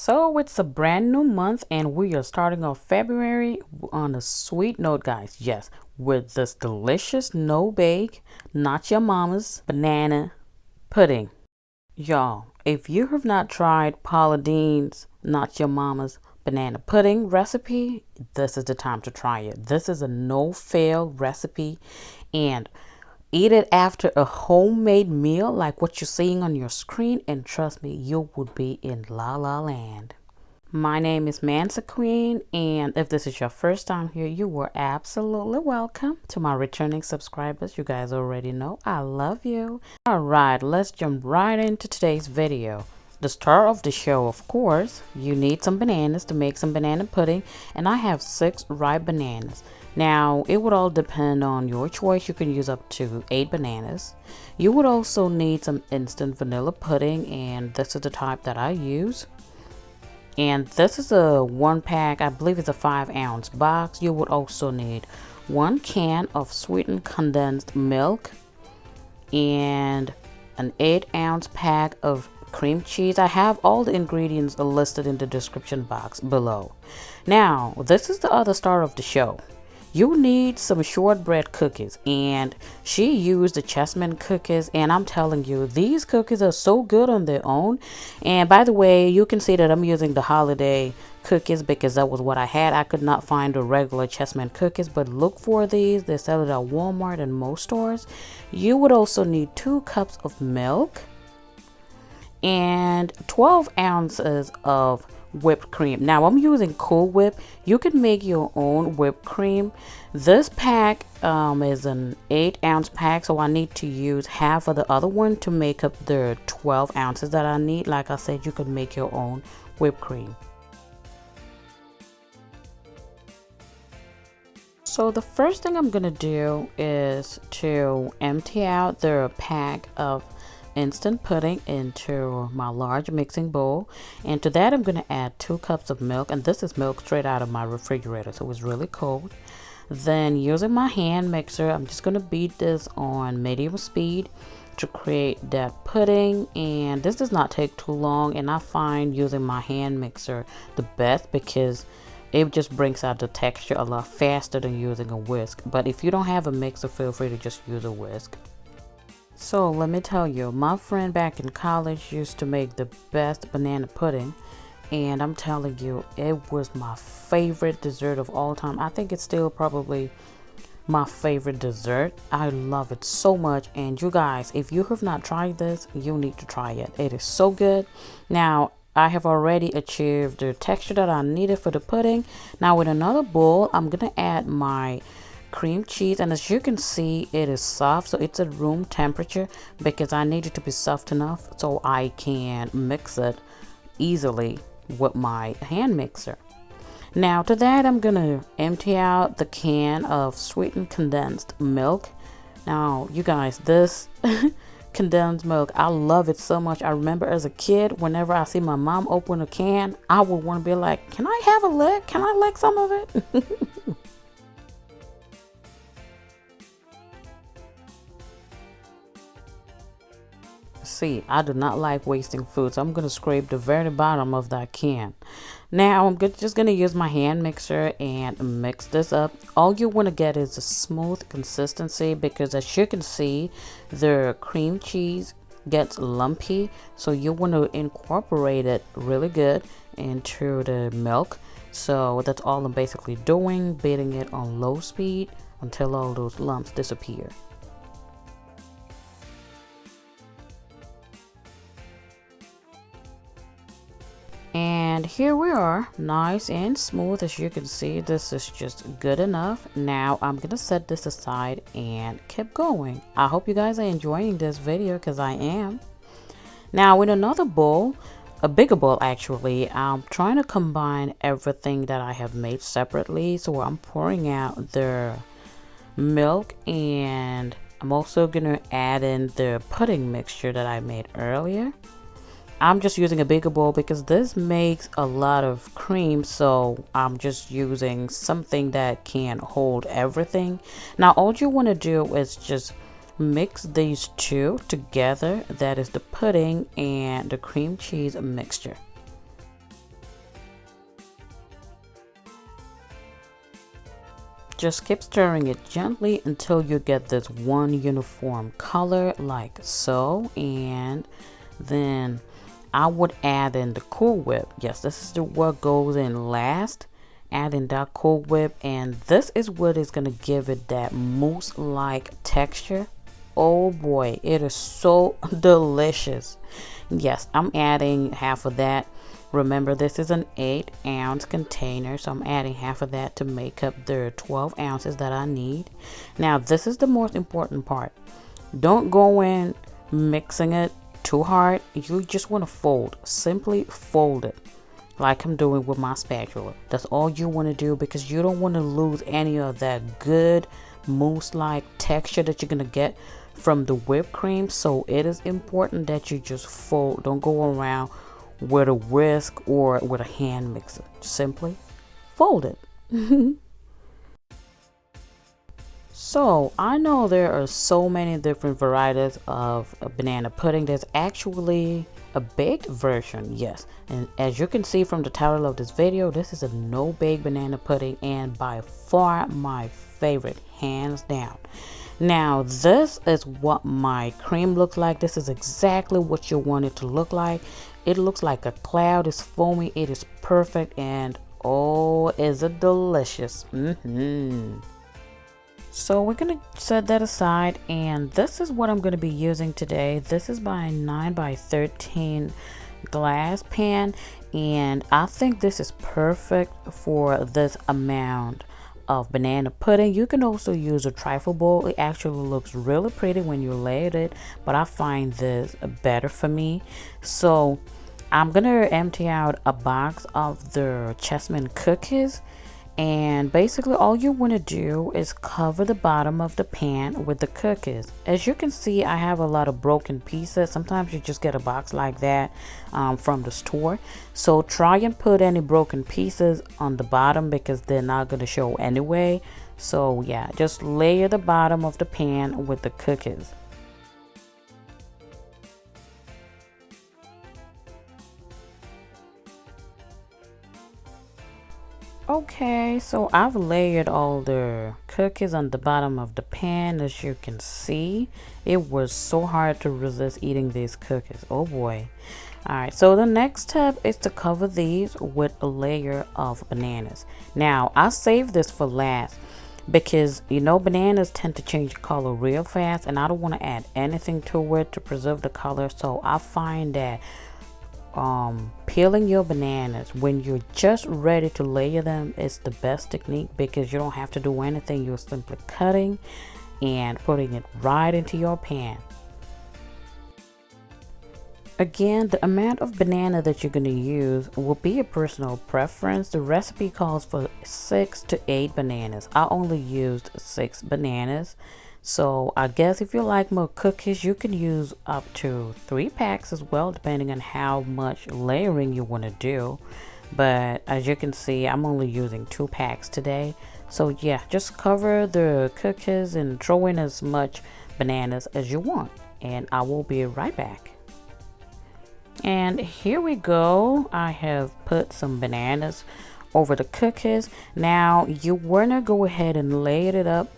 So it's a brand new month and we are starting off February on a sweet note, guys. Yes, with this delicious no bake, not your mama's banana pudding. Y'all, if you have not tried Paula Deen's not your mama's banana pudding recipe, this is the time to try it. This is a no fail recipe and eat it after a homemade meal like what you're seeing on your screen, and trust me, you would be in la la land. My name is Mansa Queen, and if this is your first time here, you were absolutely welcome. To my returning subscribers, you guys already know I love you. Alright, let's jump right into today's video. The star of the show, of course, you need some bananas to make some banana pudding, and I have 6 ripe bananas. Now, it would all depend on your choice. You can use up to 8 bananas. You would also need some instant vanilla pudding, and this is the type that I use. And this is a 1-pack, I believe it's a 5-ounce box. You would also need 1 can of sweetened condensed milk and an 8-ounce pack of cream cheese. I have all the ingredients listed in the description box below. Now, this is the other star of the show. You need some shortbread cookies, and she used the Chessmen cookies, and I'm telling you, these cookies are so good on their own. And by the way, you can see that I'm using the holiday cookies because that was what I had. I could not find the regular Chessmen cookies, but look for these. They sell it at Walmart and most stores. You would also need 2 cups of milk and 12 ounces of whipped cream. Now I'm using Cool Whip. You can make your own whipped cream. This pack is an 8-ounce pack, so I need to use half of the other one to make up the 12 ounces that I need. Like I said, you can make your own whipped cream. So the first thing I'm gonna do is to empty out the pack of instant pudding into my large mixing bowl, and to that I'm going to add 2 cups of milk, and this is milk straight out of my refrigerator, so it's really cold. Then using my hand mixer, I'm just going to beat this on medium speed to create that pudding, and this does not take too long, and I find using my hand mixer the best because it just brings out the texture a lot faster than using a whisk. But if you don't have a mixer, feel free to just use a whisk. So let me tell you, my friend back in college used to make the best banana pudding, and I'm telling you, it was my favorite dessert of all time. I think it's still probably my favorite dessert. I love it so much, and you guys, if you have not tried this, you need to try it. It is so good. Now, I have already achieved the texture that I needed for the pudding. Now with another bowl, I'm gonna add my cream cheese, and as you can see, it is soft, so it's at room temperature because I need it to be soft enough so I can mix it easily with my hand mixer. Now to that, I'm gonna empty out the can of sweetened condensed milk. Now you guys, this condensed milk, I love it so much. I remember as a kid, whenever I see my mom open a can, I would want to be like, can I have a lick? Can I lick some of it? See, I do not like wasting food, so I'm going to scrape the very bottom of that can. Now I'm just going to use my hand mixer and mix this up. All you want to get is a smooth consistency because as you can see, the cream cheese gets lumpy, so you want to incorporate it really good into the milk. So that's all I'm basically doing, beating it on low speed until all those lumps disappear. And here we are, nice and smooth. As you can see, this is just good enough. Now I'm gonna set this aside and keep going. I hope you guys are enjoying this video because I am. Now in another bowl, a bigger bowl actually, I'm trying to combine everything that I have made separately. So I'm pouring out the milk, and I'm also gonna add in the pudding mixture that I made earlier. I'm just using a bigger bowl because this makes a lot of cream, so I'm just using something that can hold everything. Now all you want to do is just mix these two together. That is the pudding and the cream cheese mixture. Just keep stirring it gently until you get this one uniform color like so. And then I would add in the Cool Whip. Yes, this is what goes in last. Add in that Cool Whip, and this is what is going to give it that mousse-like texture. Oh boy, it is so delicious. Yes, I'm adding half of that. Remember, this is an 8-ounce container, so I'm adding half of that to make up the 12 ounces that I need. Now, this is the most important part. Don't go in mixing it too hard. You just want to fold. Simply fold it like I'm doing with my spatula. That's all you want to do, because you don't want to lose any of that good mousse-like texture that you're going to get from the whipped cream. So it is important that you just fold. Don't go around with a whisk or with a hand mixer. Simply fold it. So I know there are so many different varieties of banana pudding. There's actually a baked version, yes, and as you can see from the title of this video, this is a no bake banana pudding, and by far my favorite, hands down. Now this is what my cream looks like. This is exactly what you want it to look like. It looks like a cloud. It's foamy. It is perfect, and oh, is it delicious. So we're gonna set that aside, and this is what I'm gonna be using today. This is by 9 by 13 glass pan, and I think this is perfect for this amount of banana pudding. You can also use a trifle bowl. It actually looks really pretty when you layer it, but I find this better for me. So I'm gonna empty out a box of the Chessmen cookies, and basically all you want to do is cover the bottom of the pan with the cookies. As you can see, I have a lot of broken pieces. Sometimes you just get a box like that from the store. So try and put any broken pieces on the bottom, because they're not going to show anyway. So yeah, just layer the bottom of the pan with the cookies. Okay, so I've layered all the cookies on the bottom of the pan. As you can see, it was so hard to resist eating these cookies. Oh boy. Alright, so the next step is to cover these with a layer of bananas. Now, I saved this for last because, you know, bananas tend to change color real fast, and I don't want to add anything to it to preserve the color. So I find that peeling your bananas when you're just ready to layer them is the best technique, because you don't have to do anything. You're simply cutting and putting it right into your pan. Again, the amount of banana that you're going to use will be a personal preference. The recipe calls for 6 to 8 bananas. I only used 6 bananas. So I guess if you like more cookies, you can use up to 3 packs as well, depending on how much layering you want to do. But as you can see, I'm only using 2 packs today. So yeah, just cover the cookies and throw in as much bananas as you want. And I will be right back. And here we go. I have put some bananas over the cookies. Now you want to go ahead and layer it up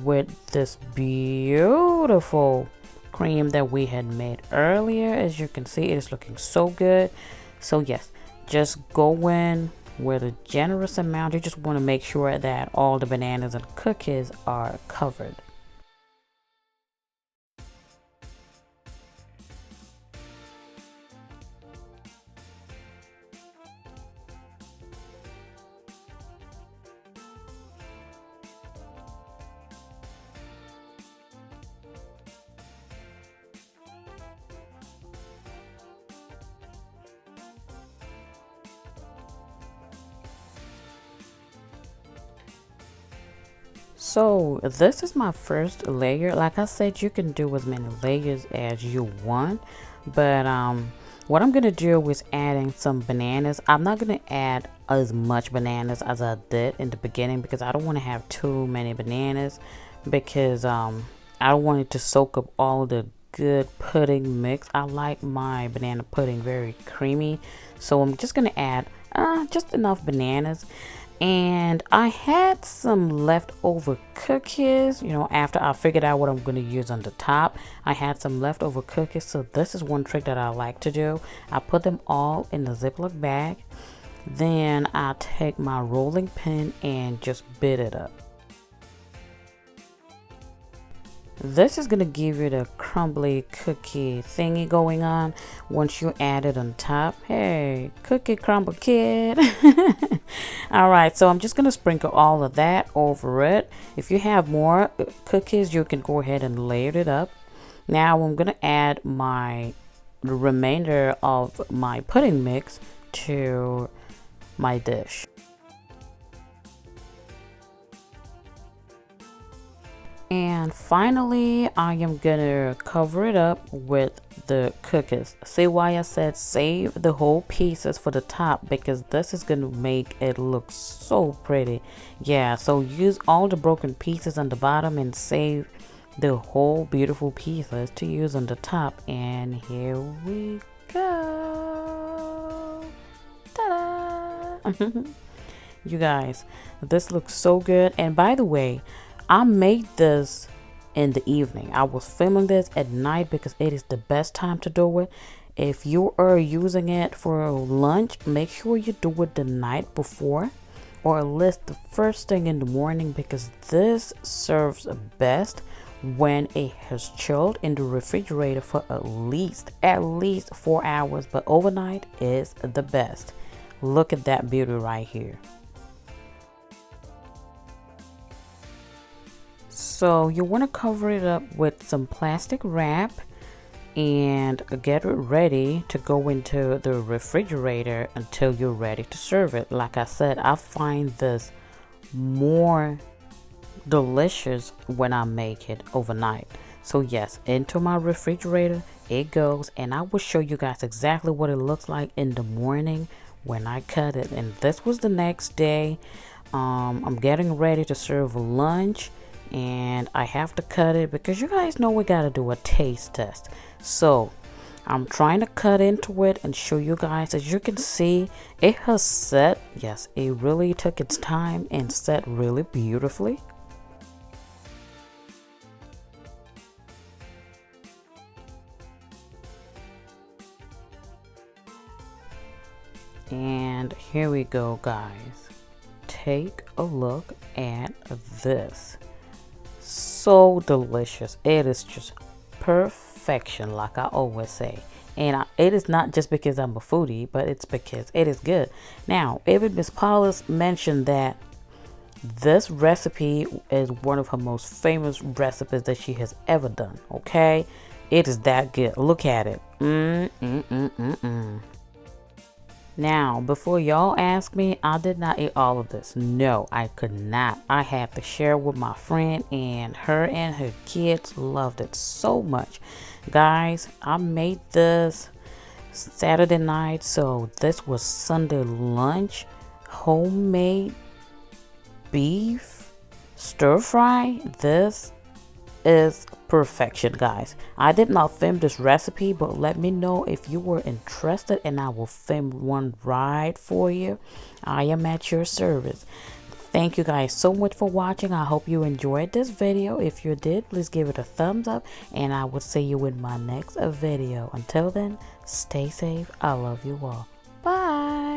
with this beautiful cream that we had made earlier. As you can see, it is looking so good. So yes, just go in with a generous amount. You just want to make sure that all the bananas and cookies are covered. So this is my first layer. Like I said, you can do as many layers as you want, but what I'm gonna do is adding some bananas. I'm not gonna add as much bananas as I did in the beginning, because I don't want to have too many bananas, because I don't want it to soak up all the good pudding mix. I like my banana pudding very creamy, so I'm just gonna add just enough bananas. And I had some leftover cookies, you know, after I figured out what I'm going to use on the top. I had some leftover cookies, so this is one trick that I like to do. I put them all in the Ziploc bag. Then I take my rolling pin and just bit it up. This is going to give you the crumbly cookie thingy going on once you add it on top. Hey, cookie crumble kid. All right, so I'm just going to sprinkle all of that over it. If you have more cookies, you can go ahead and layer it up. Now I'm going to add the remainder of my pudding mix to my dish. And finally, I am gonna cover it up with the cookies. See why I said save the whole pieces for the top, because this is gonna make it look so pretty. Yeah, so use all the broken pieces on the bottom and save the whole beautiful pieces to use on the top. And here we go. Ta-da! You guys, this looks so good. And by the way, I made this in the evening. I was filming this at night because it is the best time to do it. If you are using it for lunch, make sure you do it the night before, or at least the first thing in the morning, because this serves best when it has chilled in the refrigerator for at least 4 hours. But overnight is the best. Look at that beauty right here. So you want to cover it up with some plastic wrap and get it ready to go into the refrigerator until you're ready to serve it. Like I said, I find this more delicious when I make it overnight. So yes, into my refrigerator it goes, and I will show you guys exactly what it looks like in the morning when I cut it. And this was the next day. I'm getting ready to serve lunch, and I have to cut it because you guys know we gotta do a taste test. So I'm trying to cut into it and show you guys. As you can see, it has set. Yes, it really took its time and set really beautifully. And here we go, guys. Take a look at this. So delicious. It is just perfection, like I always say. And it is not just because I'm a foodie, but it's because it is good. Now, even Miss Paula mentioned that this recipe is one of her most famous recipes that she has ever done. Okay, it is that good. Look at it. Now, before y'all ask me, I did not eat all of this. No, I could not. I had to share with my friend, and her kids loved it so much. Guys, I made this Saturday night, so this was Sunday lunch. Homemade beef stir fry. This is perfection, guys. I did not film this recipe, but let me know if you were interested and I will film one right for you. I am at your service. Thank you guys so much for watching. I hope you enjoyed this video. If you did, please give it a thumbs up, and I will see you in my next video. Until then, stay safe. I love you all. Bye.